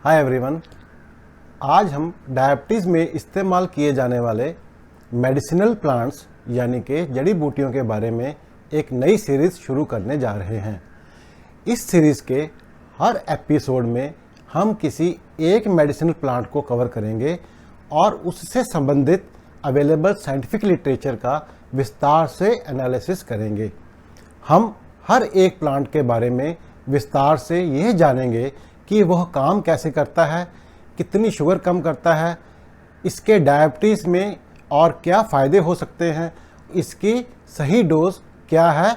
Hi everyone. आज हम diabetes में इस्तेमाल किए जाने वाले मेडिसिनल प्लांट्स यानी कि जड़ी बूटियों के बारे में एक नई सीरीज़ शुरू करने जा रहे हैं। इस सीरीज़ के हर एपिसोड में हम किसी एक मेडिसिनल प्लांट को कवर करेंगे और उससे संबंधित अवेलेबल साइंटिफिक लिटरेचर का विस्तार से एनालिसिस करेंगे। हम हर एक प्लांट के बारे में विस्तार से यह जानेंगे कि वह काम कैसे करता है, कितनी शुगर कम करता है, इसके डायबिटीज़ में और क्या फ़ायदे हो सकते हैं, इसकी सही डोज क्या है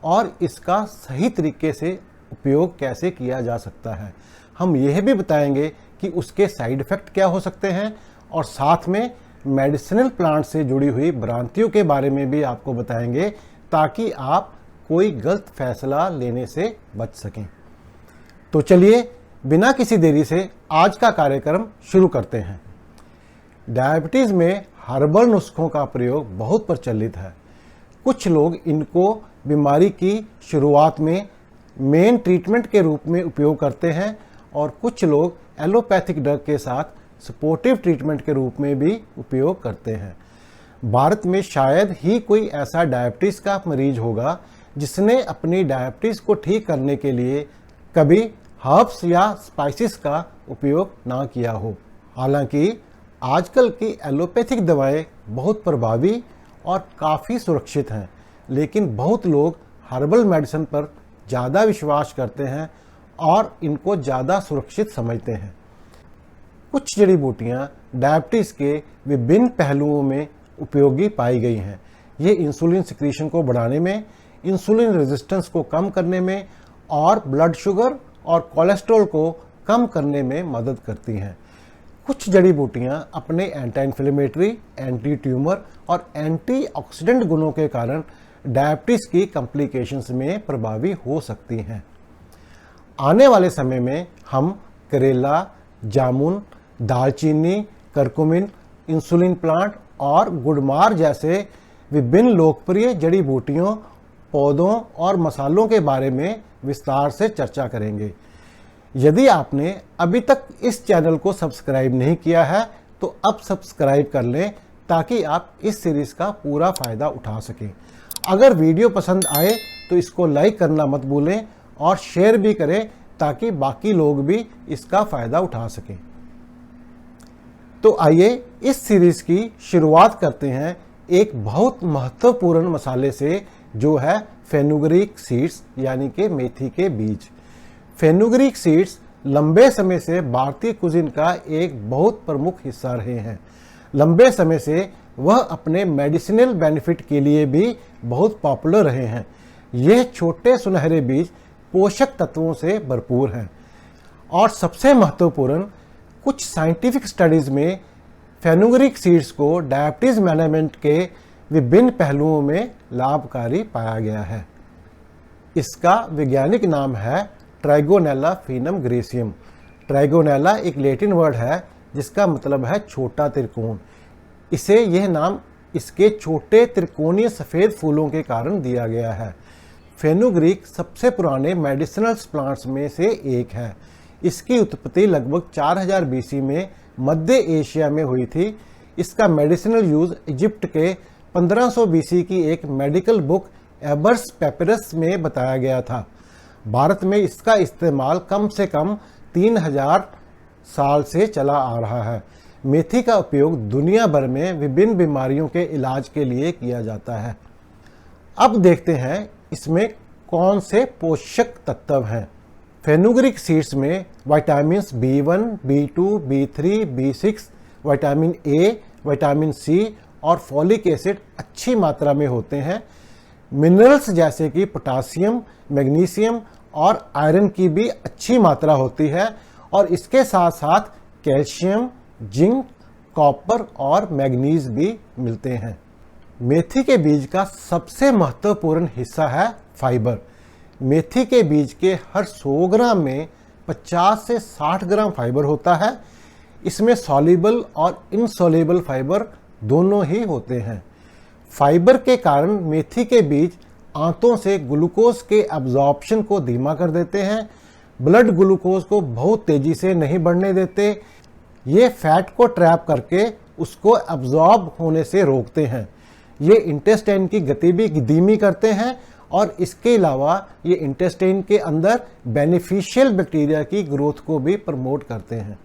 और इसका सही तरीके से उपयोग कैसे किया जा सकता है। हम यह भी बताएंगे कि उसके साइड इफ़ेक्ट क्या हो सकते हैं और साथ में मेडिसिनल प्लांट से जुड़ी हुई भ्रांतियों के बारे में भी आपको बताएंगे ताकि आप कोई गलत फैसला लेने से बच सकें। तो चलिए बिना किसी देरी से आज का कार्यक्रम शुरू करते हैं। डायबिटीज़ में हर्बल नुस्खों का प्रयोग बहुत प्रचलित है। कुछ लोग इनको बीमारी की शुरुआत में मेन ट्रीटमेंट के रूप में उपयोग करते हैं और कुछ लोग एलोपैथिक ड्रग के साथ सपोर्टिव ट्रीटमेंट के रूप में भी उपयोग करते हैं। भारत में शायद ही कोई ऐसा डायबिटीज़ का मरीज होगा जिसने अपनी डायबिटीज़ को ठीक करने के लिए कभी हर्ब्स या स्पाइसेस का उपयोग ना किया हो। हालांकि आजकल की एलोपैथिक दवाएं बहुत प्रभावी और काफ़ी सुरक्षित हैं, लेकिन बहुत लोग हर्बल मेडिसिन पर ज़्यादा विश्वास करते हैं और इनको ज़्यादा सुरक्षित समझते हैं। कुछ जड़ी बूटियाँ डायबिटीज़ के विभिन्न पहलुओं में उपयोगी पाई गई हैं। ये इंसुलिन सिक्रीशन को बढ़ाने में, इंसुलिन रेजिस्टेंस को कम करने में और ब्लड शुगर और कोलेस्ट्रॉल को कम करने में मदद करती हैं। कुछ जड़ी बूटियां अपने एंटी इन्फ्लेमेटरी, एंटी ट्यूमर और एंटीऑक्सीडेंट गुणों के कारण डायबिटीज़ की कॉम्प्लिकेशंस में प्रभावी हो सकती हैं। आने वाले समय में हम करेला, जामुन, दालचीनी, करकुमिन, इंसुलिन प्लांट और गुड़मार जैसे विभिन्न लोकप्रिय जड़ी बूटियों, पौधों और मसालों के बारे में विस्तार से चर्चा करेंगे। यदि आपने अभी तक इस चैनल को सब्सक्राइब नहीं किया है तो अब सब्सक्राइब कर लें ताकि आप इस सीरीज़ का पूरा फ़ायदा उठा सकें। अगर वीडियो पसंद आए तो इसको लाइक करना मत भूलें और शेयर भी करें ताकि बाकी लोग भी इसका फ़ायदा उठा सकें। तो आइए इस सीरीज़ की शुरुआत करते हैं एक बहुत महत्वपूर्ण मसाले से, जो है फेनुग्रीक सीड्स यानी कि मेथी के बीज। फेनुग्रीक सीड्स लंबे समय से भारतीय कुजिन का एक बहुत प्रमुख हिस्सा रहे हैं। लंबे समय से वह अपने मेडिसिनल बेनिफिट के लिए भी बहुत पॉपुलर रहे हैं। यह छोटे सुनहरे बीज पोषक तत्वों से भरपूर हैं और सबसे महत्वपूर्ण, कुछ साइंटिफिक स्टडीज़ में फेनुग्रीक सीड्स को डायबिटीज़ मैनेजमेंट के विभिन्न पहलुओं में लाभकारी पाया गया है। इसका वैज्ञानिक नाम है ट्राइगोनेला फिनम ग्रेसियम। ट्राइगोनेला एक लैटिन वर्ड है जिसका मतलब है छोटा त्रिकोण। इसे यह नाम इसके छोटे त्रिकोणीय सफ़ेद फूलों के कारण दिया गया है। फेनुग्रीक सबसे पुराने मेडिसिनल प्लांट्स में से एक है। इसकी उत्पत्ति लगभग 4000 बीसी में मध्य एशिया में हुई थी। इसका मेडिसिनल यूज़ इजिप्ट के 1500 बीसी की एक मेडिकल बुक एबर्स पेपिरस में बताया गया था। भारत में इसका इस्तेमाल कम से कम 3000 साल से चला आ रहा है। मेथी का उपयोग दुनिया भर में विभिन्न बीमारियों के इलाज के लिए किया जाता है। अब देखते हैं इसमें कौन से पोषक तत्व हैं। फेनुग्रीक सीड्स में vitamin B1, B2, B3, B6, vitamin A, vitamin C और फॉलिक एसिड अच्छी मात्रा में होते हैं। मिनरल्स जैसे कि पोटासियम, मैग्नीशियम और आयरन की भी अच्छी मात्रा होती है और इसके साथ साथ कैल्शियम, जिंक, कॉपर और मैग्नीज भी मिलते हैं। मेथी के बीज का सबसे महत्वपूर्ण हिस्सा है फाइबर। मेथी के बीज के हर 100 ग्राम में 50 से 60 ग्राम फाइबर होता है। इसमें सॉल्युबल और इनसॉल्युबल फाइबर दोनों ही होते हैं। फाइबर के कारण मेथी के बीज आंतों से ग्लूकोज के एब्जॉर्प्शन को धीमा कर देते हैं। ब्लड ग्लूकोज को बहुत तेजी से नहीं बढ़ने देते। ये फैट को ट्रैप करके उसको अब्जॉर्ब होने से रोकते हैं। ये इंटेस्टाइन की गति भी धीमी करते हैं और इसके अलावा ये इंटेस्टाइन के अंदर बेनिफिशियल बैक्टीरिया की ग्रोथ को भी प्रमोट करते हैं।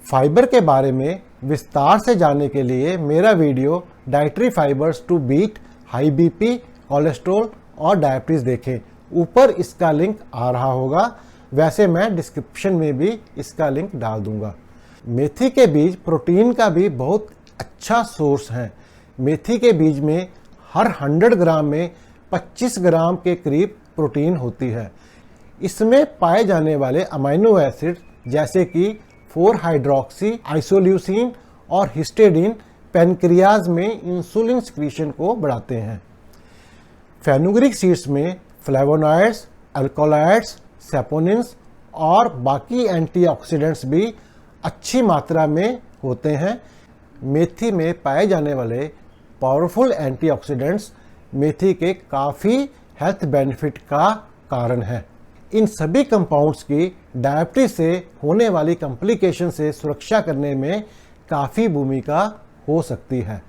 फाइबर के बारे में विस्तार से जानने के लिए मेरा video dietary fibres to beat high BP, cholesterol और डायबिटीज देखें। ऊपर इसका लिंक आ रहा होगा, वैसे मैं डिस्क्रिप्शन में भी इसका लिंक डाल दूंगा। मेथी के बीज प्रोटीन का भी बहुत अच्छा सोर्स है। मेथी के बीज में हर 100 ग्राम में 25 ग्राम के करीब प्रोटीन होती है। इसमें पाए जाने वाले अमीनो एसिड जैसे कि 4-हाइड्रोक्सी आइसोल्यूसिन और हिस्टेडीन पैनक्रियाज में इंसुलिन सिक्रीशन को बढ़ाते हैं। फेनुग्रीक सीड्स में फ्लेवोनॉइड्स, अल्कोलॉइड्स, सैपोनिन्स और बाकी एंटीऑक्सीडेंट्स भी अच्छी मात्रा में होते हैं। मेथी में पाए जाने वाले पावरफुल एंटीऑक्सीडेंट्स मेथी के काफ़ी हेल्थ बेनिफिट का कारण है। इन सभी कंपाउंड्स की डायबिटीज से होने वाली कॉम्प्लिकेशन से सुरक्षा करने में काफ़ी भूमिका हो सकती है।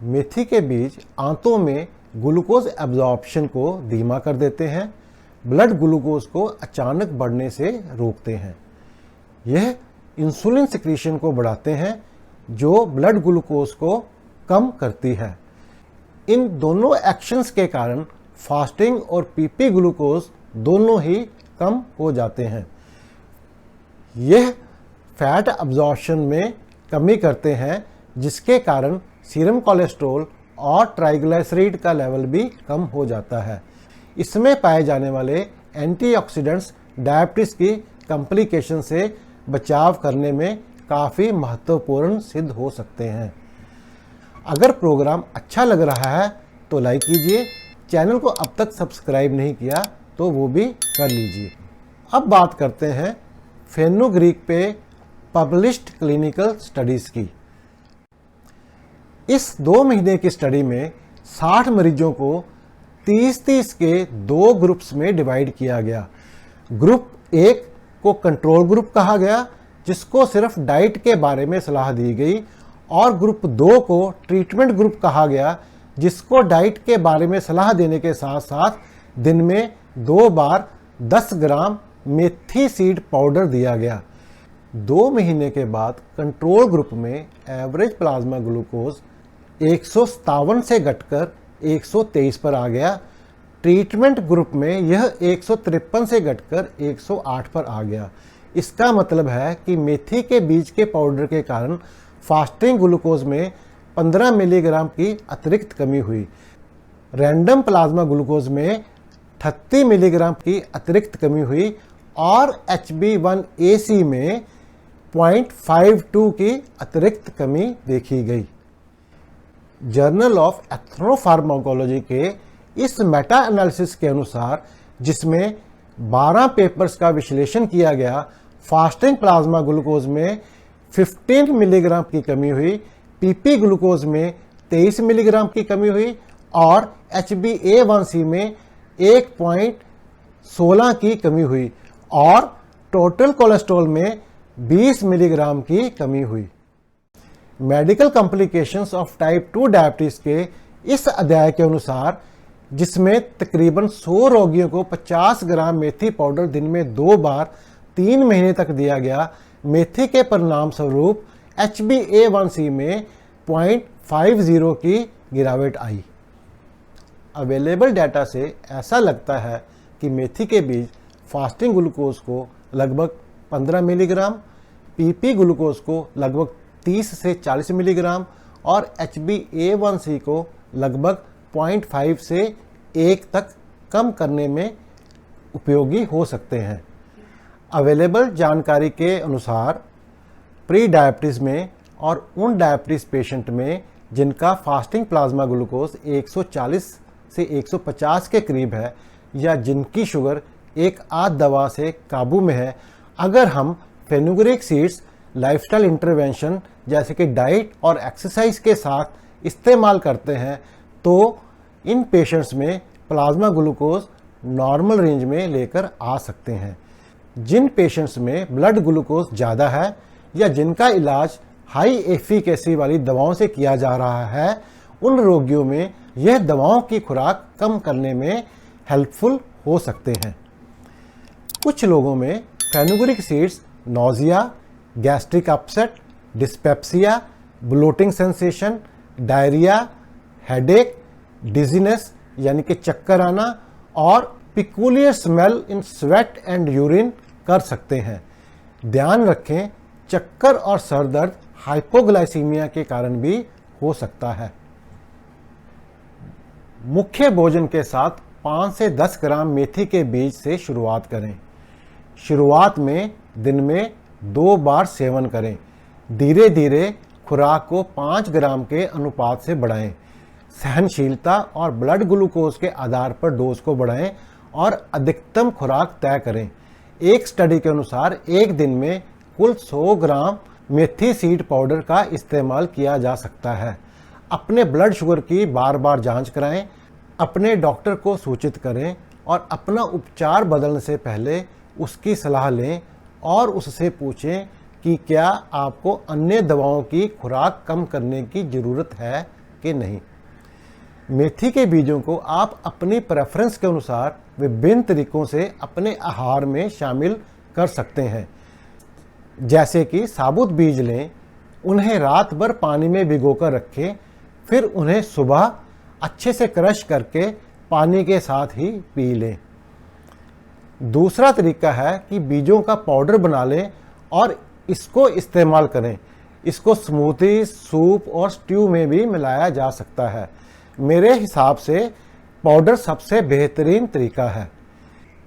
मेथी के बीज आंतों में ग्लूकोज एब्जॉर्प्शन को धीमा कर देते हैं, ब्लड ग्लूकोज को अचानक बढ़ने से रोकते हैं। यह इंसुलिन सिक्रीशन को बढ़ाते हैं जो ब्लड ग्लूकोज को कम करती है। इन दोनों एक्शंस के कारण फास्टिंग और पीपी ग्लूकोज दोनों ही कम हो जाते हैं। यह फैट अब्जॉर्प्शन में कमी करते हैं जिसके कारण सीरम कोलेस्ट्रॉल और ट्राइग्लिसराइड का लेवल भी कम हो जाता है। इसमें पाए जाने वाले एंटीऑक्सीडेंट्स डायबिटीज की कॉम्प्लिकेशन से बचाव करने में काफ़ी महत्वपूर्ण सिद्ध हो सकते हैं। अगर प्रोग्राम अच्छा लग रहा है तो लाइक कीजिए, चैनल को अब तक सब्सक्राइब नहीं किया तो वो भी कर लीजिए। अब बात करते हैं फेनुग्रीक पे पब्लिश्ड क्लिनिकल स्टडीज़ की। इस 2 महीने की स्टडी में 60 मरीजों को 30-30 के 2 ग्रुप्स में डिवाइड किया गया। ग्रुप 1 को कंट्रोल ग्रुप कहा गया जिसको सिर्फ डाइट के बारे में सलाह दी गई, और ग्रुप 2 को ट्रीटमेंट ग्रुप कहा गया जिसको डाइट के बारे में सलाह देने के साथ साथ दिन में 2 बार 10 ग्राम मेथी सीड पाउडर दिया गया। 2 महीने के बाद कंट्रोल ग्रुप में एवरेज प्लाज्मा ग्लूकोज 157 से घटकर 123 पर आ गया। ट्रीटमेंट ग्रुप में यह 153 से घटकर 108 पर आ गया। इसका मतलब है कि मेथी के बीज के पाउडर के कारण फास्टिंग ग्लूकोज में 15 मिलीग्राम की अतिरिक्त कमी हुई। रैंडम प्लाज्मा ग्लूकोज में 38 मिलीग्राम की अतिरिक्त कमी हुई और HB1AC में 0.52 की अतिरिक्त कमी देखी गई। जर्नल ऑफ एथनोफार्माकोलॉजी के इस मेटा एनालिसिस के अनुसार, जिसमें 12 पेपर्स का विश्लेषण किया गया, फास्टिंग प्लाज्मा ग्लूकोज में 15 मिलीग्राम की कमी हुई, पीपी ग्लूकोज में 23 मिलीग्राम की कमी हुई और HbA1c में 1.16 की कमी हुई और टोटल कोलेस्ट्रॉल में 20 मिलीग्राम की कमी हुई। Medical complications of type 2 diabetes के इस अध्याय के अनुसार, जिसमें तकरीबन 100 रोगियों को 50 ग्राम मेथी पाउडर दिन में 2 बार 3 महीने तक दिया गया, मेथी के परिणाम स्वरूप HbA1c में 0.50 की गिरावट आई। अवेलेबल डाटा से ऐसा लगता है कि मेथी के बीज फास्टिंग ग्लूकोज को लगभग 15 मिलीग्राम, पीपी ग्लूकोज को लगभग 30 से 40 मिलीग्राम और HbA1c को लगभग 0.5 से 1 तक कम करने में उपयोगी हो सकते हैं। अवेलेबल जानकारी के अनुसार प्री डायबिटीज़ में और उन डायबिटीज़ पेशेंट में जिनका फास्टिंग प्लाज्मा ग्लूकोज 140 से 150 के करीब है या जिनकी शुगर एक आध दवा से काबू में है, अगर हम फेनुग्रीक सीड्स लाइफस्टाइल इंटरवेंशन जैसे कि डाइट और एक्सरसाइज के साथ इस्तेमाल करते हैं तो इन पेशेंट्स में प्लाज्मा ग्लूकोज नॉर्मल रेंज में लेकर आ सकते हैं। जिन पेशेंट्स में ब्लड ग्लूकोज ज़्यादा है या जिनका इलाज हाई एफिकेसी वाली दवाओं से किया जा रहा है, उन रोगियों में यह दवाओं की खुराक कम करने में हेल्पफुल हो सकते हैं। कुछ लोगों में fenugreek seeds nausea, gastric upset, dyspepsia, bloating sensation, diarrhoea, headache, dizziness यानी कि चक्कर आना और peculiar smell in sweat and urine कर सकते हैं। ध्यान रखें, चक्कर और सर दर्द हाइपोग्लाइसीमिया के कारण भी हो सकता है। मुख्य भोजन के साथ 5 से 10 ग्राम मेथी के बीज से शुरुआत करें। शुरुआत में दिन में 2 बार सेवन करें। धीरे धीरे खुराक को 5 ग्राम के अनुपात से बढ़ाएं। सहनशीलता और ब्लड ग्लूकोज के आधार पर डोज को बढ़ाएं और अधिकतम खुराक तय करें। एक स्टडी के अनुसार एक दिन में कुल 100 ग्राम मेथी सीड पाउडर का इस्तेमाल किया जा सकता है। अपने ब्लड शुगर की बार बार जांच कराएं, अपने डॉक्टर को सूचित करें और अपना उपचार बदलने से पहले उसकी सलाह लें और उससे पूछें कि क्या आपको अन्य दवाओं की खुराक कम करने की ज़रूरत है कि नहीं। मेथी के बीजों को आप अपनी प्रेफरेंस के अनुसार विभिन्न तरीकों से अपने आहार में शामिल कर सकते हैं। जैसे कि साबुत बीज लें, उन्हें रात भर पानी में भिगोकर रखें, फिर उन्हें सुबह अच्छे से क्रश करके पानी के साथ ही पी लें। दूसरा तरीका है कि बीजों का पाउडर बना लें और इसको इस्तेमाल करें। इसको स्मूथी, सूप और स्ट्यू में भी मिलाया जा सकता है। मेरे हिसाब से पाउडर सबसे बेहतरीन तरीका है।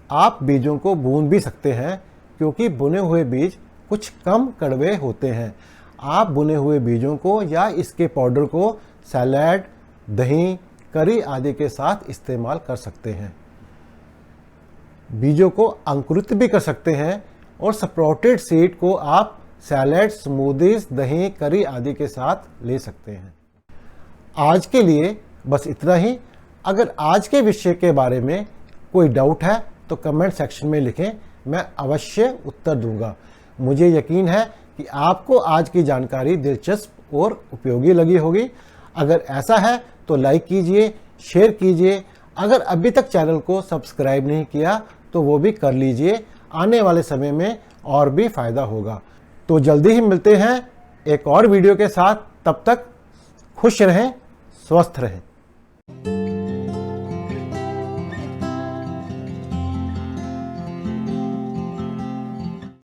आप बीजों को भून भी सकते हैं क्योंकि भुने हुए बीज कुछ कम कड़वे होते हैं। आप भुने हुए बीजों को या इसके पाउडर को सैलेड, दही, करी आदि के साथ इस्तेमाल कर सकते हैं। बीजों को अंकुरित भी कर सकते हैं और स्प्राउटेड सीड को आप सैलेड, स्मूदीज, दही, करी आदि के साथ ले सकते हैं। आज के लिए बस इतना ही। अगर आज के विषय के बारे में कोई डाउट है तो कमेंट सेक्शन में लिखें, मैं अवश्य उत्तर दूंगा। मुझे यकीन है कि आपको आज की जानकारी दिलचस्प और उपयोगी लगी होगी। अगर ऐसा है तो लाइक कीजिए, शेयर कीजिए। अगर अभी तक चैनल को सब्सक्राइब नहीं किया तो वो भी कर लीजिए। आने वाले समय में और भी फायदा होगा। तो जल्दी ही मिलते हैं एक और वीडियो के साथ। तब तक खुश रहें, स्वस्थ रहें।